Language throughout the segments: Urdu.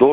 2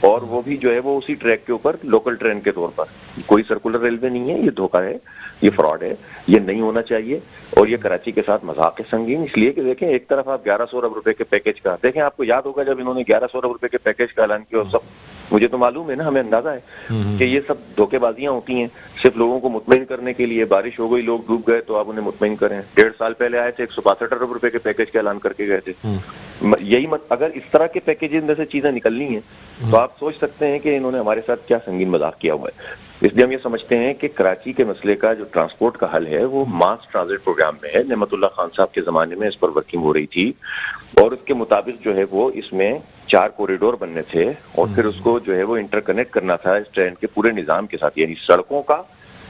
اور وہ بھی جو ہے وہ اسی ٹریک کے اوپر لوکل ٹرین کے طور پر. کوئی سرکولر ریلوے نہیں ہے, یہ دھوکہ ہے, یہ فراڈ ہے, یہ نہیں ہونا چاہیے. اور یہ کراچی کے ساتھ مذاق ہے سنگین, اس لیے کہ دیکھیں ایک طرف آپ 1100 ارب روپے کے پیکیج کا دیکھیں, آپ کو یاد ہوگا جب انہوں نے 1100 ارب روپے کے پیکیج کا اعلان کیا, سب مجھے تو معلوم ہے نا, ہمیں اندازہ ہے کہ یہ سب دھوکے بازیاں ہوتی ہیں صرف لوگوں کو مطمئن کرنے کے لیے. بارش ہو گئی, لوگ ڈوب گئے تو آپ انہیں مطمئن کریں. 1.5 سال پہلے آئے تھے 162 ارب روپے کے پیکیج کا اعلان کر کے گئے تھے. یہی اگر اس طرح کے پیکیجز میں سے چیزیں نکلنی ہیں تو آپ سوچ سکتے ہیں کہ انہوں نے ہمارے ساتھ کیا سنگین مذاق کیا ہوا ہے. اس لیے ہم یہ سمجھتے ہیں کہ کراچی کے مسئلے کا جو ٹرانسپورٹ کا حل ہے وہ ماس ٹرانزٹ پروگرام میں ہے. نعمت اللہ خان صاحب کے زمانے میں اس پر ورکنگ ہو رہی تھی, اور اس کے مطابق جو ہے وہ اس میں 4 کوریڈور بننے تھے, اور پھر اس کو جو ہے وہ انٹر کنیکٹ کرنا تھا اس ٹرین کے پورے نظام کے ساتھ, یعنی سڑکوں کا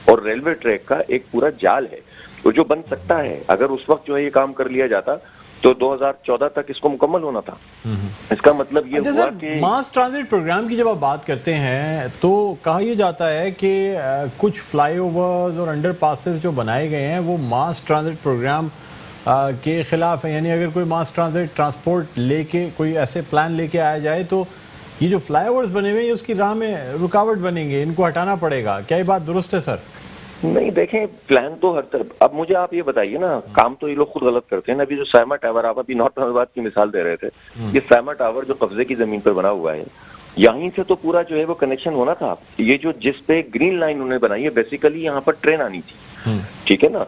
اور ریلوے ٹریک کا ایک پورا جال ہے تو جو بن سکتا ہے. اگر اس وقت جو ہے یہ کام کر لیا جاتا تو 2014 تک اس کو مکمل ہونا تھا. اس کا مطلب یہ ہوا کہ ماس ٹرانزٹ پروگرام کی جب آپ بات کرتے ہیں تو کہا یہ جاتا ہے کہ کچھ فلائی اوورز اور انڈر پاسز جو بنائے گئے ہیں وہ ماس ٹرانزٹ پروگرام کے خلاف ہیں. یعنی اگر کوئی ماس ٹرانزٹ ٹرانسپورٹ لے کے کوئی ایسے پلان لے کے آیا جائے تو یہ جو فلائی اوورز بنے ہوئے ہیں اس کی راہ میں رکاوٹ بنیں گے, ان کو ہٹانا پڑے گا. کیا یہ بات درست ہے سر؟ نہیں, دیکھیں پلان تو ہر طرف. اب مجھے آپ یہ بتائیے نا, کام تو یہ لوگ خود غلط کرتے ہیں. ابھی جو سائما ٹاور, آپ ابھی نارتھ آباد کی مثال دے رہے تھے, یہ سائما ٹاور جو قبضے کی زمین پر بنا ہوا ہے, یہیں سے تو پورا جو ہے وہ کنیکشن ہونا تھا. یہ جو جس پہ گرین لائن انہوں نے بنائی ہے, بیسیکلی یہاں پر ٹرین آنی تھی, ٹھیک ہے نا,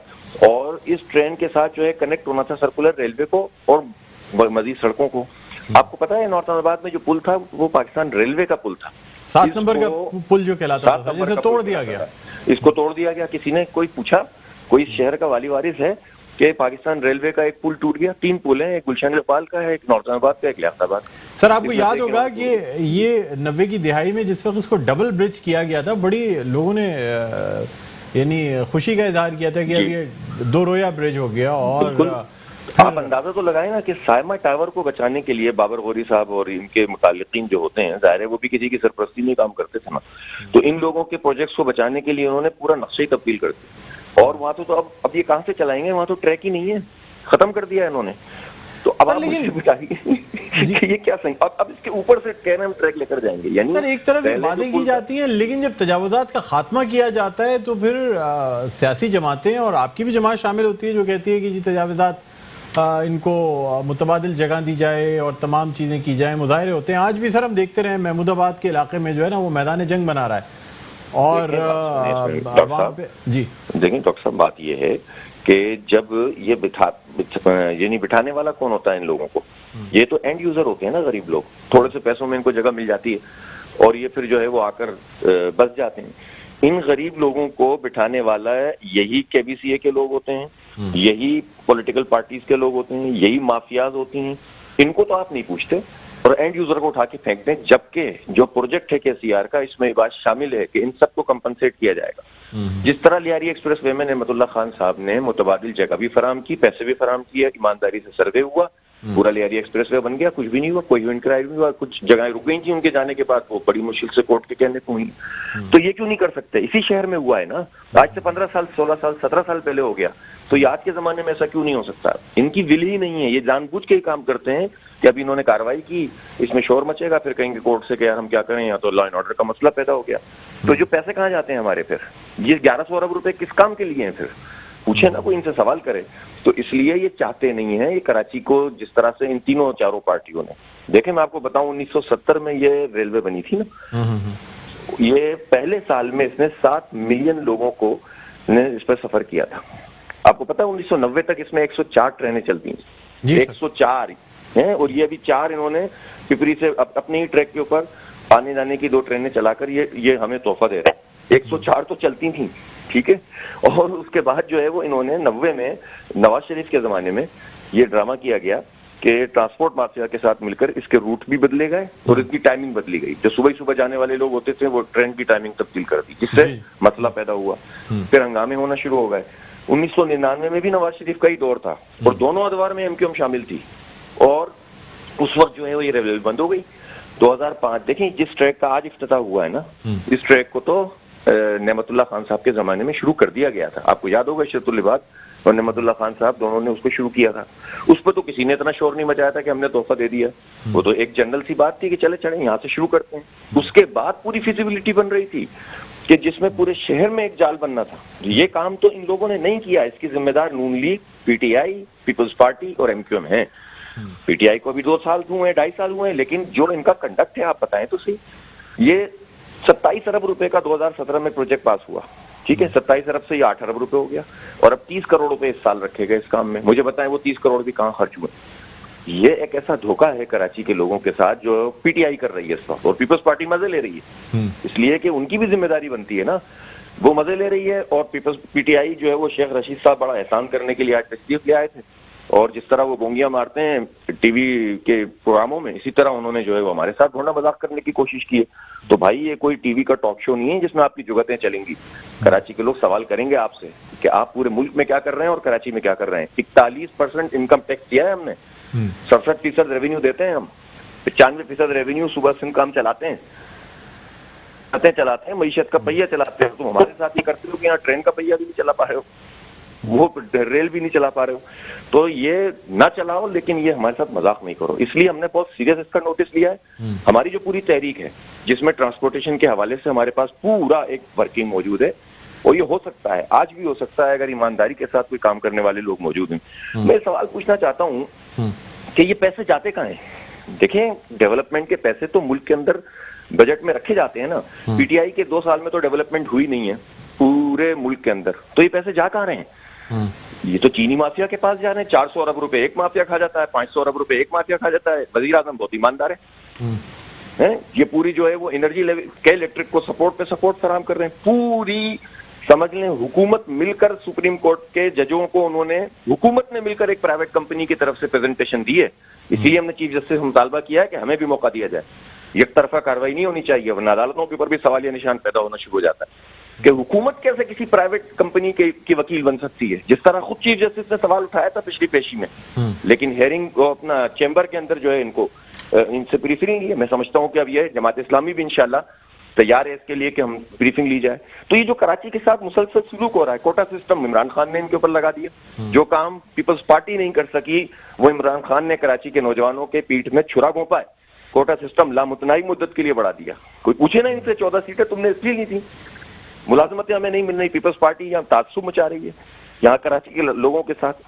اور اس ٹرین کے ساتھ جو ہے کنیکٹ ہونا تھا سرکولر ریلوے کو اور مزید سڑکوں کو. آپ کو پتا ہے نارتھ آباد میں جو پل تھا وہ پاکستان ریلوے کا پل تھا, 7 نمبر کا پل جو کہلاتا تھا, جسے توڑ دیا گیا. اس کو توڑ دیا گیا. کسی نے کوئی پوچھا, کوئی شہر کا والی وارث ہے کہ پاکستان ریلوے کا ایک پل ٹوٹ گیا. 3 پل ہیں, ایک گلشن اقبال کا ہے, ایک نارتھ آباد کا, ایک لیاقت آباد. سر آپ کو یاد ہوگا کہ یہ 90 کی دہائی میں جس وقت اس کو ڈبل برج کیا گیا تھا, بڑی لوگوں نے یعنی خوشی کا اظہار کیا تھا کہ اب یہ 2 رویا برج ہو گیا. اور آپ اندازہ تو لگائیں نا کہ سائما ٹاور کو بچانے کے لیے بابر غوری صاحب اور ان کے متعلقین جو ہوتے ہیں, ظاہر ہے وہ بھی کسی کی سرپرستی میں کام کرتے تھے نا, تو ان لوگوں کے پروجیکٹس کو بچانے کے لیے انہوں نے پورا نقشہ ہی تبدیل کر دیا. اور وہاں تو اب یہ کہاں سے چلائیں گے, وہاں تو ٹریک ہی نہیں ہے, ختم کر دیا ہے انہوں نے. تو اب آپ مجھے بتائیے یہ کیا صحیح, اب اس کے اوپر سے کہہ رہے ہیں ہم ٹریک لے کر جائیں گے. یعنی سر ایک طرف باتیں کی جاتی ہیں, لیکن جب تجاوزات کا خاتمہ کیا جاتا ہے تو پھر سیاسی جماعتیں, اور آپ کی بھی جماعت شامل ہوتی ہے, جو کہتی ہے کہ جی تجاوزات ان کو متبادل جگہ دی جائے اور تمام چیزیں کی جائیں. مظاہرے ہوتے ہیں آج بھی سر, ہم دیکھتے رہے محمود آباد کے علاقے میں جو ہے نا وہ میدان جنگ بنا رہا ہے. اور جی دیکھیں ڈاکٹر صاحب, بات یہ ہے کہ جب یہ یعنی بٹھانے والا کون ہوتا ہے ان لوگوں کو, یہ تو اینڈ یوزر ہوتے ہیں نا, غریب لوگ. تھوڑے سے پیسوں میں ان کو جگہ مل جاتی ہے اور یہ پھر جو ہے وہ آ کر بس جاتے ہیں. ان غریب لوگوں کو بٹھانے والا یہی KBCA کے لوگ ہوتے ہیں, یہی پولیٹیکل پارٹیز کے لوگ ہوتے ہیں, یہی مافیاز ہوتی ہیں. ان کو تو آپ نہیں پوچھتے اور اینڈ یوزر کو اٹھا کے پھینک دیں, جبکہ جو پروجیکٹ ہے KCR کا, اس میں بات شامل ہے کہ ان سب کو کمپنسیٹ کیا جائے گا. جس طرح لیاری ایکسپریس وے میں نعمت اللہ خان صاحب نے متبادل جگہ بھی فراہم کی, پیسے بھی فراہم کیے, ایمانداری سے سروے ہوا, پورا لیاری ایکسپریس وے بن گیا, کچھ بھی نہیں ہوا, کوئی انکرائر نہیں ہوا. کچھ جگہیں رک گئی تھیں ان کے جانے کے بعد, وہ بڑی مشکل سے کورٹ کے کہنے کو ہوئی. تو یہ کیوں نہیں کر سکتے؟ اسی شہر میں ہوا ہے نا, آج سے 15 سال 16 سال 17 سال پہلے ہو گیا, تو یہ آج کے زمانے میں ایسا کیوں نہیں ہو سکتا؟ ان کی ول ہی نہیں ہے, یہ جان بوجھ کے ہی کام کرتے ہیں کہ ابھی انہوں نے کارروائی کی, اس میں شور مچے گا, پھر کہیں گے کورٹ سے کہ یار ہم کیا کریں, یا تو لا اینڈ آرڈر کا مسئلہ پیدا ہو گیا. تو جو پیسے کہاں جاتے ہیں ہمارے, پھر یہ 1100 ارب روپے کس کام کے لیے ہیں؟ پھر پوچھے نا, کوئی ان سے سوال کرے. تو اس لیے یہ چاہتے نہیں ہیں یہ کراچی کو, جس طرح سے ان تینوں چاروں پارٹیوں نے. دیکھیں میں آپ کو بتاؤں, 1970 میں یہ ریلوے بنی تھی نا, یہ پہلے سال میں اس نے 7 ملین لوگوں کو نے اس پر سفر کیا تھا. آپ کو پتا 1990 تک اس میں 104 ٹرینیں چلتی ہیں, 104 ہیں, اور یہ ابھی 4 انہوں نے پپری سے اپنے ہی ٹریک کے اوپر آنے جانے کی 2 ٹرینیں چلا کر یہ ہمیں تحفہ دے رہے ہیں. 104 تو چلتی تھیں, ٹھیک ہے. اور اس کے بعد جو ہے وہ انہوں نے 90 میں نواز شریف کے زمانے میں یہ ڈرامہ کیا گیا کہ ٹرانسپورٹ مافیا کے ساتھ مل کر اس کے روٹ بھی بدلے گئے اور اس کی ٹائمنگ بدلی گئی. جو صبح جانے والے لوگ ہوتے تھے وہ ٹرین کی ٹائمنگ تبدیل کر دی, جس سے مسئلہ پیدا ہوا, پھر ہنگامے ہونا شروع ہو گئے. 1999 میں بھی نواز شریف کا ہی دور تھا اور دونوں ادوار میں MQM شامل تھی, اور اس وقت جو ہے وہ یہ ریلوے بند ہو گئی. 2005 دیکھیں جس ٹریک کا آج افتتاح ہوا ہے نا, اس ٹریک کو تو نعمت اللہ خان صاحب کے زمانے میں شروع کر دیا گیا تھا. آپ کو یاد ہوگا عشرت العباد اور نعمت اللہ خان صاحب دونوں نے اس کو شروع کیا تھا. اس پہ تو کسی نے اتنا شور نہیں مچایا تھا کہ ہم نے تحفہ دے دیا. وہ تو ایک جنرل سی بات تھی کہ چلے یہاں سے شروع کرتے ہیں. اس کے بعد پوری فیزیبلٹی بن رہی تھی کہ جس میں پورے شہر میں ایک جال بننا تھا. یہ کام تو ان لوگوں نے نہیں کیا. اس کی ذمہ دار Noon League, P T I, peoples party اور ایم کیو ایم ہیں. پی ٹی آئی کو ابھی 2 سال ہوئے ہیں, 2.5 سال ہوئے ہیں, لیکن جو ان کا کنڈکٹ ہے آپ بتائیں تو صحیح. یہ 27 ارب روپے کا 2017 میں پروجیکٹ پاس ہوا, ٹھیک ہے, 27 ارب سے یہ 8 ارب روپے ہو گیا, اور اب 30 کروڑ روپے اس سال رکھے گئے اس کام میں. مجھے بتائیں وہ 30 کروڑ بھی کہاں خرچ ہوئے. یہ ایک ایسا دھوکہ ہے کراچی کے لوگوں کے ساتھ جو پی ٹی آئی کر رہی ہے اس وقت, اور پیپلز پارٹی مزے لے رہی ہے, اس لیے کہ ان کی بھی ذمہ داری بنتی ہے نا. وہ مزے لے رہی ہے, اور پی ٹی آئی جو ہے وہ شیخ رشید صاحب بڑا احسان کرنے کے لیے آج تشریف لے آئے تھے, اور جس طرح وہ بونگیاں مارتے ہیں ٹی وی کے پروگراموں میں, اسی طرح انہوں نے جو ہے وہ ہمارے ساتھ گھوڑا مذاق کرنے کی کوشش کی ہے. تو بھائی یہ کوئی ٹی وی کا ٹاک شو نہیں ہے جس میں آپ کی جگتیں چلیں گی. کراچی کے لوگ سوال کریں گے آپ سے کہ آپ پورے ملک میں کیا کر رہے ہیں اور کراچی میں کیا کر رہے ہیں. 41% انکم ٹیکس دیا ہے ہم نے, 67% ریونیو دیتے ہیں ہم, 95% ریونیو صبح سے کام چلاتے ہیں, معیشت کا پہیہ چلاتے ہیں. تم ہمارے ساتھ یہ کرتے ہو کہ یہاں ٹرین کا پہیہ بھی نہیں چلا پا رہے ہو, وہ ریل بھی نہیں چلا پا رہے ہو. تو یہ نہ چلاؤ, لیکن یہ ہمارے ساتھ مذاق نہیں کرو. اس لیے ہم نے بہت سیریس اس کا نوٹس لیا ہے. ہماری جو پوری تحریک ہے جس میں ٹرانسپورٹیشن کے حوالے سے ہمارے پاس پورا ایک ورکنگ موجود ہے, اور یہ ہو سکتا ہے, آج بھی ہو سکتا ہے اگر ایمانداری کے ساتھ کوئی کام کرنے والے لوگ موجود ہیں. میں سوال پوچھنا چاہتا ہوں کہ یہ پیسے جاتے کہاں ہیں؟ دیکھیں, ڈیولپمنٹ کے پیسے تو ملک کے اندر بجٹ میں رکھے جاتے ہیں نا. پی ٹی آئی کے 2 سال میں تو ڈیولپمنٹ ہوئی نہیں ہے پورے ملک کے اندر, تو یہ پیسے جا کہاں رہے ہیں؟ یہ تو چینی مافیا کے پاس جا رہے ہیں. 400 ارب روپے ایک مافیا کھا جاتا ہے, 500 ارب روپے ایک مافیا کھا جاتا ہے. وزیر اعظم بہت ایماندار ہے, یہ پوری جو ہے وہ انرجی لیول کے الیکٹرک کو سپورٹ پہ سپورٹ فراہم کر رہے ہیں. پوری سمجھ لیں حکومت مل کر, سپریم کورٹ کے ججوں کو انہوں نے, حکومت نے مل کر ایک پرائیویٹ کمپنی کی طرف سے پریزنٹیشن دی ہے. اسی لیے ہم نے چیف جسٹس سے مطالبہ کیا ہے کہ ہمیں بھی موقع دیا جائے. یک طرفہ کارروائی نہیں ہونی چاہیے, ورنہ عدالتوں کے اوپر بھی سوالیہ نشان پیدا ہونا شروع ہو جاتا ہے کہ حکومت کیسے کسی پرائیویٹ کمپنی کی وکیل بن سکتی ہے. جس طرح خود چیف جسٹس نے سوال اٹھایا تھا پچھلی پیشی میں, لیکن ہیئرنگ اپنا چیمبر کے اندر جو ہے ان سے بریفنگ لی ہے. میں سمجھتا ہوں کہ اب یہ جماعت اسلامی بھی انشاءاللہ تیار ہے اس کے لیے کہ ہم بریفنگ لی جائے. تو یہ جو کراچی کے ساتھ مسلسل سلوک ہو رہا ہے, کوٹا سسٹم عمران خان نے ان کے اوپر لگا دیا. جو کام پیپلز پارٹی نہیں کر سکی وہ عمران خان نے کراچی کے نوجوانوں کے پیٹ میں چھرا گھونپا ہے. کوٹا سسٹم لامتناہی مدت کے لیے بڑھا دیا. کوئی پوچھے نا ان سے 14 سیٹیں تم نے اس لیے لی تھی, ملازمتیں ہمیں نہیں مل رہی. پیپلز پارٹی یہاں تعصب مچا رہی ہے یہاں کراچی کے لوگوں کے ساتھ,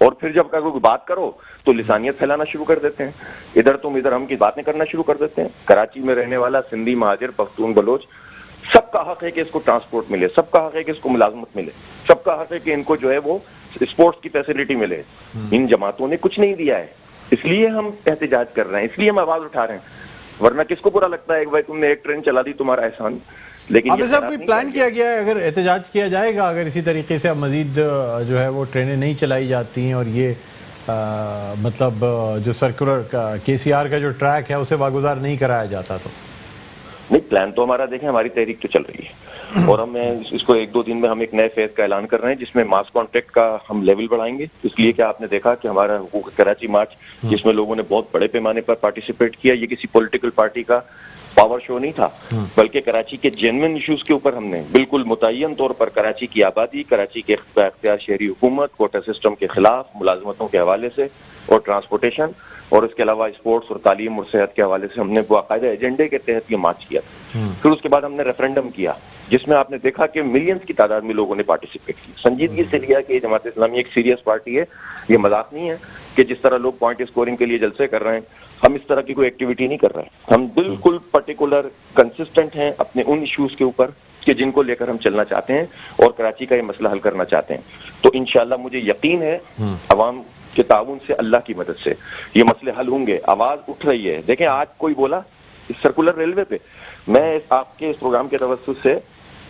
اور پھر جب کوئی بات کرو تو لسانیت پھیلانا شروع کر دیتے ہیں. ادھر تم ادھر ہم کی باتیں کرنا شروع کر دیتے ہیں. کراچی میں رہنے والا سندھی, مہاجر, پختون, بلوچ, سب کا حق ہے کہ اس کو ٹرانسپورٹ ملے, سب کا حق ہے کہ اس کو ملازمت ملے, سب کا حق ہے کہ ان کو جو ہے وہ اسپورٹس کی فیسلٹی ملے. ان جماعتوں نے کچھ نہیں دیا ہے, اس لیے ہم احتجاج کر رہے ہیں, اس لیے ہم آواز اٹھا رہے ہیں. ورنہ کس کو برا لگتا ہے کہ بھائی تم نے ایک ٹرین چلا دی تمہارا احسان. لیکن حافظ صاحب کوئی پلان کیا گیا ہے اگر احتجاج کیا جائے گا اگر اسی طریقے سے اب مزید جو ہے وہ ٹرینیں نہیں چلائی جاتی ہیں اور یہ مطلب جو سرکولر کے سی آر کا جو ٹریک ہے اسے واگزار نہیں کرایا جاتا؟ تو نہیں, پلان تو ہمارا دیکھیں, ہماری تحریک تو چل رہی ہے, اور ہم اس کو 1-2 دن میں ہم ایک نئے فیز کا اعلان کر رہے ہیں جس میں ماس کانٹیکٹ کا ہم لیول بڑھائیں گے. اس لیے کہ آپ نے دیکھا کہ ہمارا حقوق کراچی مارچ جس میں لوگوں نے بہت بڑے پیمانے پر پارٹیسپیٹ کیا, یہ کسی پولیٹیکل پارٹی کا پاور شو نہیں تھا, بلکہ کراچی کے جینوئن ایشوز کے اوپر ہم نے بالکل متعین طور پر کراچی کی آبادی, کراچی کے اختیار شہری حکومت, کوٹا سسٹم کے خلاف, ملازمتوں کے حوالے سے اور ٹرانسپورٹیشن, اور اس کے علاوہ اسپورٹس اور تعلیم اور صحت کے حوالے سے ہم نے باقاعدہ ایجنڈے کے تحت یہ مارچ کیا. پھر اس کے بعد ہم نے ریفرینڈم کیا جس میں آپ نے دیکھا کہ ملینز کی تعداد میں لوگوں نے پارٹیسپیٹ کی. سنجیدگی سے لیا کہ جماعت اسلامی ایک سیریس پارٹی ہے, یہ مذاق نہیں ہے کہ جس طرح لوگ پوائنٹ اسکورنگ کے لیے جلسے کر رہے ہیں, ہم اس طرح کی کوئی ایکٹیویٹی نہیں کر رہے ہیں. ہم بالکل پرٹیکولر کنسسٹنٹ ہیں اپنے ان ایشوز کے اوپر کہ جن کو لے کر ہم چلنا چاہتے ہیں اور کراچی کا یہ مسئلہ حل کرنا چاہتے ہیں. تو انشاءاللہ مجھے یقین ہے عوام کے تعاون سے, اللہ کی مدد سے یہ مسئلے حل ہوں گے. آواز اٹھ رہی ہے. دیکھیں آج کوئی بولا اس سرکولر ریلوے پہ, میں آپ کے اس پروگرام کے توسط سے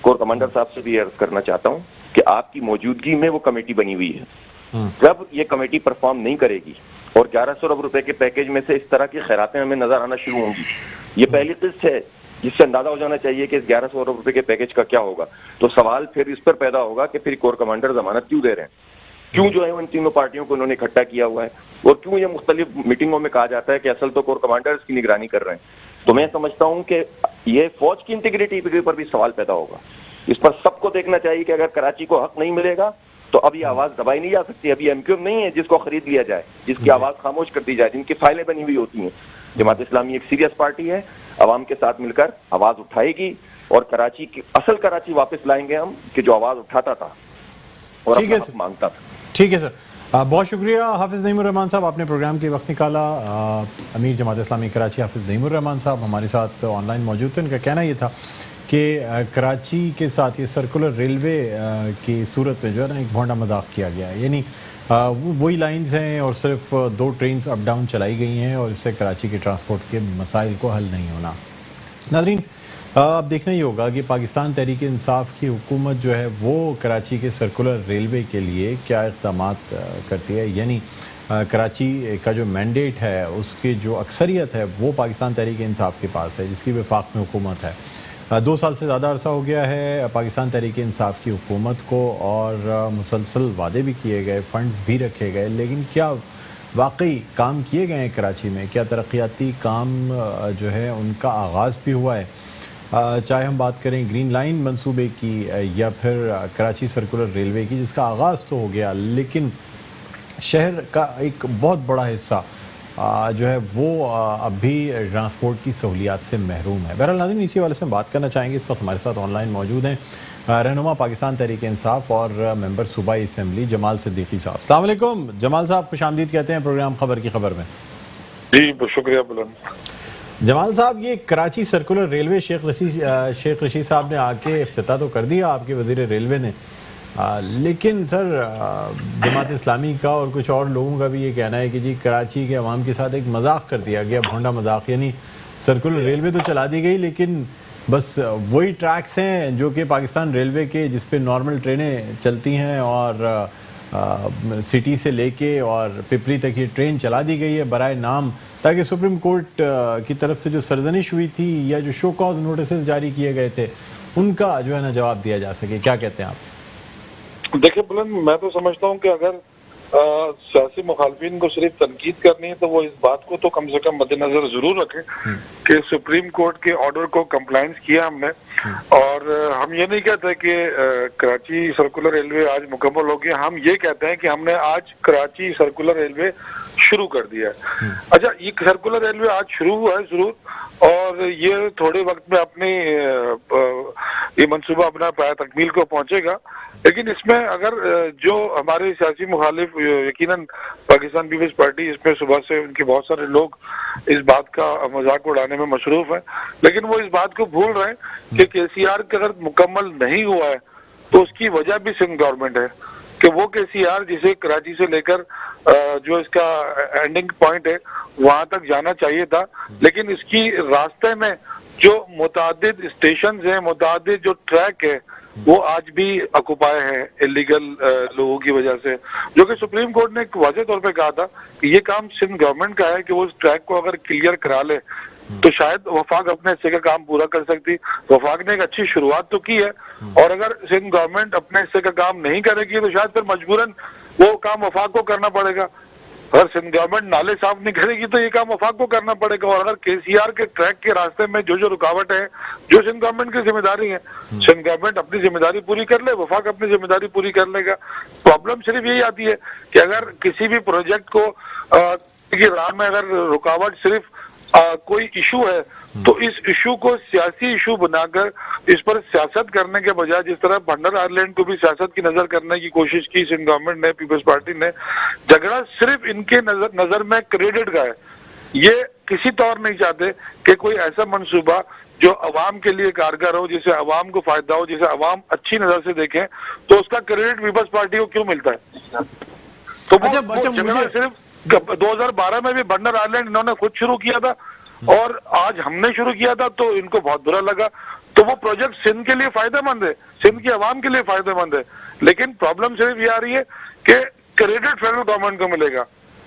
کور کمانڈر صاحب سے بھی عرض کرنا چاہتا ہوں کہ آپ کی موجودگی میں وہ کمیٹی بنی ہوئی ہے. جب یہ کمیٹی پرفارم نہیں کرے گی اور 1100 ارب روپے کے پیکیج میں سے اس طرح کی خیراتیں ہمیں نظر آنا شروع ہوں گی, یہ پہلی قسط ہے جس سے اندازہ ہو جانا چاہیے کہ اس 1100 ارب روپے کے پیکیج کا کیا ہوگا. تو سوال پھر اس پر پیدا ہوگا کہ پھر کور کمانڈر ضمانت کیوں دے رہے ہیں, کیوں جو ہے ان تینوں پارٹیوں کو انہوں نے اکٹھا کیا ہوا ہے, اور کیوں یہ مختلف میٹنگوں میں کہا جاتا ہے کہ اصل تو کور کمانڈرز کی نگرانی کر رہے ہیں. تو میں سمجھتا ہوں کہ یہ فوج کی انٹیگریٹی کے اوپر بھی سوال پیدا ہوگا. اس پر سب کو دیکھنا چاہیے کہ اگر کراچی کو حق نہیں ملے گا تو اب یہ آواز دبائی نہیں جا سکتی. ابھی ایم کیو ایم نہیں ہے جس کو خرید لیا جائے, جس کی آواز خاموش کر دی جائے, جن کی فائلیں بنی ہوئی ہوتی ہیں. جماعت اسلامی ایک سیریس پارٹی ہے, عوام کے ساتھ مل کر آواز اٹھائے گی, اور کراچی کی اصل کراچی واپس لائیں گے ہم, کہ جو آواز اٹھاتا تھا اور اپنا حق مانگتا تھا. ٹھیک ہے سر, بہت شکریہ حافظ نعیم الرحمان صاحب, آپ نے پروگرام کے وقت نکالا. امیر جماعت اسلامی کراچی حافظ نعیم الرحمان صاحب ہمارے ساتھ آن لائن موجود تھے. ان کا کہنا یہ تھا کہ کراچی کے ساتھ یہ سرکولر ریلوے کی صورت میں جو ہے نا ایک بھونڈا مذاق کیا گیا ہے. یعنی وہی لائنز ہیں اور صرف 2 ٹرینز اپ ڈاؤن چلائی گئی ہیں, اور اس سے کراچی کے ٹرانسپورٹ کے مسائل کو حل نہیں ہونا. ناظرین, اب دیکھنا ہی ہوگا کہ پاکستان تحریک انصاف کی حکومت جو ہے وہ کراچی کے سرکولر ریلوے کے لیے کیا اقدامات کرتی ہے. یعنی کراچی کا جو مینڈیٹ ہے اس کی جو اکثریت ہے وہ پاکستان تحریک انصاف کے پاس ہے, جس کی وفاق میں حکومت ہے. 2 سال سے زیادہ عرصہ ہو گیا ہے پاکستان تحریک انصاف کی حکومت کو, اور مسلسل وعدے بھی کیے گئے, فنڈز بھی رکھے گئے, لیکن کیا واقعی کام کیے گئے ہیں کراچی میں؟ کیا ترقیاتی کام جو ہے ان کا آغاز بھی ہوا ہے؟ چاہے ہم بات کریں گرین لائن منصوبے کی یا پھر کراچی سرکولر ریلوے کی, جس کا آغاز تو ہو گیا لیکن شہر کا ایک بہت بڑا حصہ جو ہے وہ اب بھی ٹرانسپورٹ کی سہولیات سے محروم ہے. بہرحال ناظرین, اسی والے سے ہم بات کرنا چاہیں گے. اس وقت ہمارے ساتھ آن لائن موجود ہیں رہنما پاکستان تحریک انصاف اور ممبر صوبائی اسمبلی جمال صدیقی صاحب. السلام علیکم جمال صاحب, خوش آمدید کہتے ہیں پروگرام خبر کی خبر میں. جی شکریہ بلند. جمال صاحب, یہ کراچی سرکولر ریلوے شیخ رشید صاحب نے آ کے افتتاح تو کر دیا, آپ کے وزیر ریلوے نے, لیکن سر جماعت اسلامی کا اور کچھ اور لوگوں کا بھی یہ کہنا ہے کہ جی کراچی کے عوام کے ساتھ ایک مذاق کر دیا گیا, بھونڈا مذاق. یعنی سرکولر ریلوے تو چلا دی گئی لیکن بس وہی ٹریکس ہیں جو کہ پاکستان ریلوے کے, جس پہ نارمل ٹرینیں چلتی ہیں, اور سٹی سے لے کے اور پپری تک یہ ٹرین چلا دی گئی ہے برائے نام, تاکہ سپریم کورٹ کی طرف سے جو سرزنش ہوئی تھی یا جو شو کاز نوٹسز جاری کیے گئے تھے ان کا جو ہے نا جواب دیا جا سکے. کیا کہتے ہیں آپ؟ دیکھیں بلند, میں تو سمجھتا ہوں کہ اگر سیاسی مخالفین کو صرف تنقید کرنی ہے تو وہ اس بات کو تو کم سے کم مد نظر ضرور رکھیں کہ سپریم کورٹ کے آرڈر کو کمپلائنس کیا ہم نے, اور ہم یہ نہیں کہتے کہ کراچی سرکولر ریلوے آج مکمل ہو گیا, ہم یہ کہتے ہیں کہ ہم نے آج کراچی سرکولر ریلوے شروع کر دیا ہے. اچھا, یہ سرکولر ریلوے آج شروع ہوا ہے ضرور, اور یہ تھوڑے وقت میں اپنی یہ منصوبہ اپنا پایہ تکمیل کو پہنچے گا, لیکن اس میں اگر جو ہمارے سیاسی مخالف یقیناً پاکستان پیپلز پارٹی, اس میں صبح سے ان کے بہت سارے لوگ اس بات کا مذاق اڑانے میں مصروف ہیں, لیکن وہ اس بات کو بھول رہے ہیں کہ کے سی آر اگر مکمل نہیں ہوا ہے تو اس کی وجہ بھی سندھ گورنمنٹ ہے, کہ وہ کے سی آر جسے کراچی سے لے کر جو اس کا اینڈنگ پوائنٹ ہے وہاں تک جانا چاہیے تھا, لیکن اس کی راستے میں جو متعدد اسٹیشنز ہیں, متعدد جو ٹریک ہے, وہ آج بھی اکوپائے ہیں اللیگل لوگوں کی وجہ سے, جو کہ سپریم کورٹ نے ایک واضح طور پہ کہا تھا کہ یہ کام سندھ گورنمنٹ کا ہے کہ وہ اس ٹریک کو اگر کلیئر کرا لے تو شاید وفاق اپنے حصے کا کام پورا کر سکتی. وفاق نے ایک اچھی شروعات تو کی ہے, اور اگر سندھ گورنمنٹ اپنے حصے کا کام نہیں کرے گی تو شاید پھر مجبوراً وہ کام وفاق کو کرنا پڑے گا. اگر سندھ گورنمنٹ نالے صاف نہیں کرے گی تو یہ کام وفاق کو کرنا پڑے گا, اور اگر کے سی آر کے ٹریک کے راستے میں جو رکاوٹ ہے جو سندھ گورنمنٹ کی ذمہ داری ہے, سندھ گورنمنٹ اپنی ذمہ داری پوری کر لے, وفاق اپنی ذمہ داری پوری کر لے گا. پرابلم صرف یہی آتی ہے کہ اگر کسی بھی پروجیکٹ کو کی راہ میں اگر رکاوٹ صرف کوئی ایشو ہے تو اس ایشو کو سیاسی ایشو بنا کر اس پر سیاست کرنے کے بجائے, جس طرح بھنڈر آئرلینڈ کو بھی سیاست کی نظر کرنے کی کوشش کی سندھ گورنمنٹ نے, پیپلز پارٹی نے, جھگڑا صرف ان کے نظر میں کریڈٹ کا ہے. یہ کسی طور نہیں چاہتے کہ کوئی ایسا منصوبہ جو عوام کے لیے کارگر ہو, جسے عوام کو فائدہ ہو, جسے عوام اچھی نظر سے دیکھیں, تو اس کا کریڈٹ پیپلز پارٹی کو کیوں ملتا ہے؟ تو وہ صرف 2012 میں بھی بھنڈر آئرلینڈ انہوں نے خود شروع کیا تھا, اور آج ہم نے شروع کیا تھا تو ان کو بہت برا لگا. تو وہ پروجیکٹ سندھ کے لیے فائدہ مند ہے, سندھ کی عوام کے لیے فائدہ مند ہے, لیکن پرابلم صرف یہ آ رہی ہے کہ کریڈٹ فیڈرل گورنمنٹ کو ملے گا.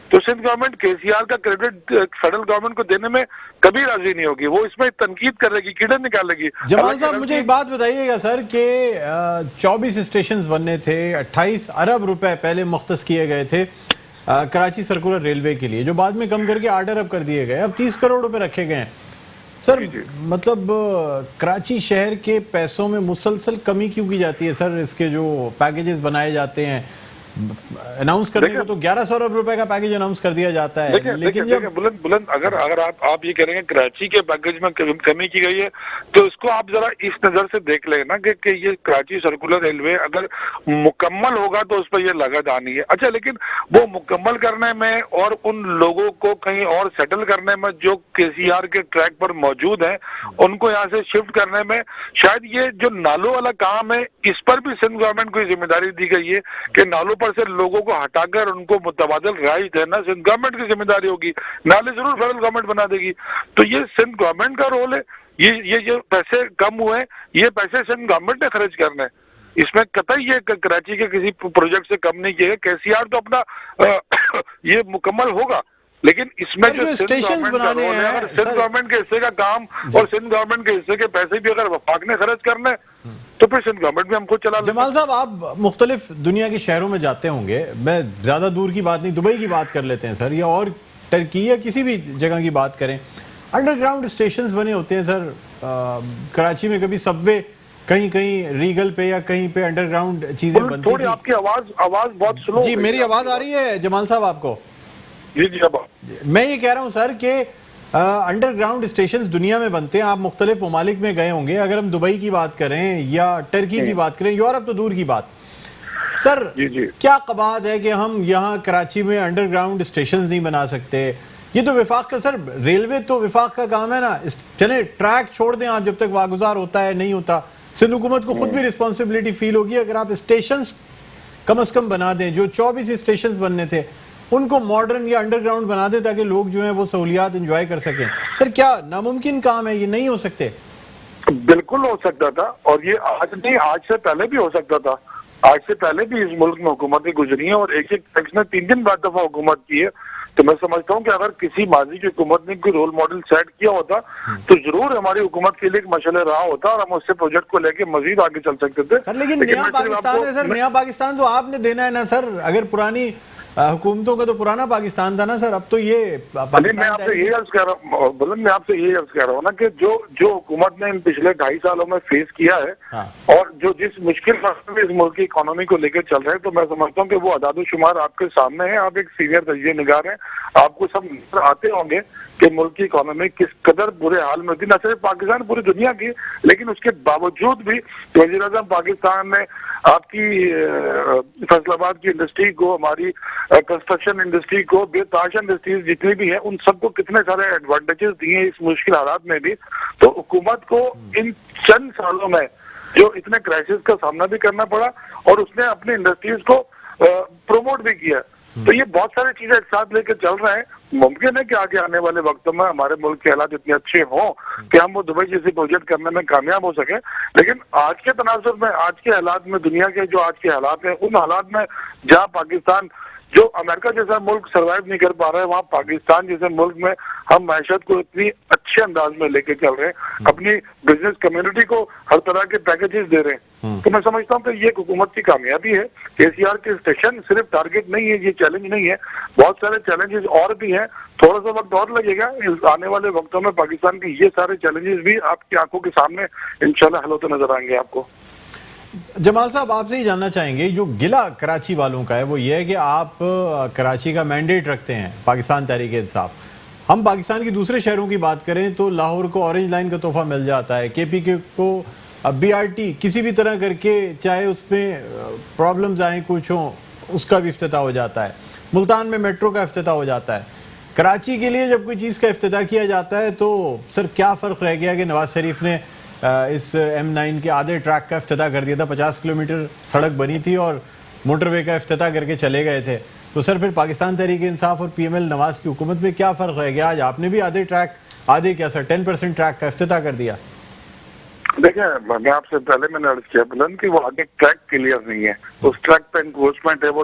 تو سندھ گورنمنٹ KCR کا کریڈٹ فیڈرل گورنمنٹ کو دینے میں کبھی راضی نہیں ہوگی، وہ اس میں تنقید کرے گی، کیڑے نکالے گی۔ جمال صاحب مجھے ایک بات بتائیے گا سر کہ 24 اسٹیشنز بننے تھے، 28 ارب روپے پہلے مختص کیے گئے تھے کراچی سرکولر ریلوے کے لیے، جو بعد میں کم کر کے 8 ارب کر دیے گئے، اب 30 کروڑ روپے رکھے گئے ہیں۔ سر مطلب کراچی شہر کے پیسوں میں مسلسل کمی کیوں کی جاتی ہے سر؟ اس کے جو پیکیجز بنائے جاتے ہیں اناؤنس کرنے کو تو 1100 ارب روپے کا پیکیج اناؤنس کر دیا جاتا ہے، لیکن جب بلند اگر آپ یہ کہہ رہے ہیں کراچی کے پیکیج میں کمی کی گئی ہے تو اس کو آپ ذرا اس نظر سے دیکھ لیں نا کہ یہ کراچی سرکولر ریلوے اگر مکمل ہوگا تو اس پہ یہ لاگت آنی ہے۔ اچھا لیکن وہ مکمل کرنے میں اور ان لوگوں کو کہیں اور سیٹل کرنے میں جو KCR کے ٹریک پر موجود ہیں ان کو یہاں سے شفٹ کرنے میں شاید یہ جو نالوں والا کام ہے اس پر بھی سندھ گورنمنٹ کو ذمہ داری دی گئی ہے کہ نالوں پر سے لوگوں کو ہٹا کر ان کو متبادل رہائش دینا سندھ گورنمنٹ کی ذمہ داری ہوگی، نالے ضرور فیڈرل گورنمنٹ بنا دے گی۔ تو یہ سندھ گورنمنٹ کا رول ہے، یہ جو پیسے کم ہوئے یہ پیسے سندھ گورنمنٹ نے خرچ کرنے، اس میں قطعی یہ کراچی کے کسی پروجیکٹ سے کم نہیں کیے گا۔ KCR تو اپنا یہ مکمل ہوگا، لیکن اس میں جو سندھ گورنمنٹ کا رول ہے، اگر سندھ گورنمنٹ کے حصے کا کام اور سندھ گورنمنٹ کے حصے کے پیسے بھی اگر وفاق نے خرچ کرنے تو پھر سندھ گورنمنٹ بھی ہم کو چلا لیں۔ جمال صاحب آپ مختلف دنیا کے شہروں میں جاتے ہوں گے، میں زیادہ دور کی بات نہیں، دبئی کی بات کر لیتے ہیں سر، یا اور ٹرکی یا کسی بھی جگہ کی بات کریں، انڈر گراؤنڈ اسٹیشنز بنے ہوتے ہیں سر۔ کراچی میں کبھی سب وے کہیں ریگل پہ یا کہیں پہ انڈر گراؤنڈ چیزیں بنتی تھوڑی آپ کی آواز بہت سلو، جی میری آواز آ رہی ہے جمال صاحب آپ کو؟ جی اب میں یہ کہہ رہا ہوں سر کہ انڈر گراؤنڈ اسٹیشنز دنیا میں بنتے ہیں، آپ مختلف ممالک میں گئے ہوں گے، اگر ہم دبئی کی بات کریں یا ٹرکی کی بات کریں، یورپ تو دور کی بات، سر کیا قباحت ہے کہ ہم یہاں کراچی میں انڈر گراؤنڈ اسٹیشنز نہیں بنا سکتے؟ یہ تو وفاق کا، سر ریلوے تو وفاق کا کام ہے نا، چلیں ٹریک چھوڑ دیں آپ جب تک واگزار ہوتا ہے نہیں ہوتا، سندھ حکومت کو خود بھی رسپانسبلٹی فیل ہوگی اگر آپ اسٹیشنز کم از کم بنا دیں، جو 24 اسٹیشنز بننے تھے ان کو ماڈرن یا انڈر گراؤنڈ بنا دیں تاکہ لوگ جو ہیں وہ سہولیات انجوائے کر سکیں۔ سر کیا ناممکن کام ہے؟ یہ نہیں ہو سکتے؟ بالکل ہو سکتا تھا، اور یہ آج نہیں، آج سے پہلے بھی ہو سکتا تھا، آج سے پہلے بھی اس ملک میں حکومتیں گزری ہیں اور ایک ٹیکس نے 3 دن بعد دفعہ حکومت کی ہے۔ تو میں سمجھتا ہوں کہ اگر کسی ماضی کی حکومت نے کوئی رول ماڈل سیٹ کیا ہوتا تو ضرور ہماری حکومت کے لیے ایک مشعل رہا ہوتا اور ہم اس سے پروجیکٹ کو لے کے مزید آگے چل سکتے تھے۔ لیکن نیا پاکستان ہے سر، نیا پاکستان تو آپ نے دینا ہے نا سر، اگر پرانی حکومتوں کا تو پرانا پاکستان تھا نا سر، اب تو یہ میں آپ سے یہ عرض کہہ رہا ہوں بلند، میں آپ سے یہ عرض کہہ رہا ہوں نا کہ جو حکومت نے ان پچھلے 2.5 سالوں میں فیس کیا ہے اور جو جس مشکل مسئلے میں اس ملک کی اکانومی کو لے کے چل رہے ہیں، تو میں سمجھتا ہوں کہ وہ اعداد و شمار آپ کے سامنے ہیں، آپ ایک سینئر تجزیہ نگار ہیں، آپ کو سب نظر آتے ہوں گے کہ ملک کی اکانومی کس قدر برے حال میں تھی، نہ صرف پاکستان پوری دنیا کی، لیکن اس کے باوجود بھی وزیر اعظم پاکستان نے آپ کی فیصل آباد کی انڈسٹری کو، ہماری کنسٹرکشن انڈسٹری کو، بے تحاشا انڈسٹریز جتنی بھی ہیں ان سب کو کتنے سارے ایڈوانٹیجز دیے اس مشکل حالات میں بھی۔ تو حکومت کو ان چند سالوں میں جو اتنے کرائسس کا سامنا بھی کرنا پڑا اور اس نے اپنی انڈسٹریز کو پروموٹ بھی کیا، تو یہ بہت ساری چیزیں ایک ساتھ لے کے چل رہے ہیں۔ ممکن ہے کہ آگے آنے والے وقتوں میں ہمارے ملک کے حالات اتنے اچھے ہوں کہ ہم وہ دبئی جیسی پروجیکٹ کرنے میں کامیاب ہو سکیں، لیکن آج کے تناظر میں، آج کے حالات میں، دنیا کے جو آج کے حالات ہیں، ان حالات میں جہاں پاکستان، جو امریکہ جیسا ملک سروائیو نہیں کر پا رہا ہے، وہاں پاکستان جیسے ملک میں ہم معیشت کو اتنی اچھے انداز میں لے کے چل رہے ہیں، اپنی بزنس کمیونٹی کو ہر طرح کے پیکیجز دے رہے ہیں، تو میں سمجھتا ہوں کہ یہ حکومت کی کامیابی ہے۔ KCR کے اسٹیشن صرف ٹارگٹ نہیں ہے، یہ چیلنج نہیں ہے، بہت سارے چیلنجز اور بھی ہیں، تھوڑا سا وقت اور لگے گا، آنے والے وقتوں میں پاکستان کے یہ سارے چیلنجز بھی آپ کی آنکھوں کے سامنے انشاءاللہ حل ہوتے نظر آئیں گے آپ کو۔ جمال صاحب آپ سے ہی جاننا چاہیں گے، جو گلہ کراچی والوں کا ہے وہ یہ ہے کہ آپ کراچی کا مینڈیٹ رکھتے ہیں پاکستان تحریک انصاف، ہم پاکستان کے دوسرے شہروں کی بات کریں تو لاہور کو اورنج لائن کا تحفہ مل جاتا ہے، KPK کو BRT کسی بھی طرح کر کے، چاہے اس میں پرابلمز آئیں کچھ ہوں، اس کا بھی افتتاح ہو جاتا ہے، ملتان میں میٹرو کا افتتاح ہو جاتا ہے۔ کراچی کے لیے جب کوئی چیز کا افتتاح کیا جاتا ہے تو سر کیا فرق رہ گیا کہ نواز شریف نے اس M9 کے آدھے ٹریک کا افتتاح کر دیا تھا، 50 کلومیٹر سڑک بنی تھی اور موٹر وے کا افتتاح کر کے چلے گئے تھے، تو سر پھر پاکستان تحریک انصاف اور PML نواز کی حکومت میں کیا فرق رہ گیا؟ آج آپ نے بھی آدھے ٹریک، آدھے کیا سر 10% ٹریک کا افتتاح کر دیا۔ دیکھیں میں آپ سے پہلے میں نے عرض کیا بلند کہ وہ آگے ٹریک کلیئر نہیں ہے، اس ٹریک پہ انکروچمنٹ ہے، وہ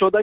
14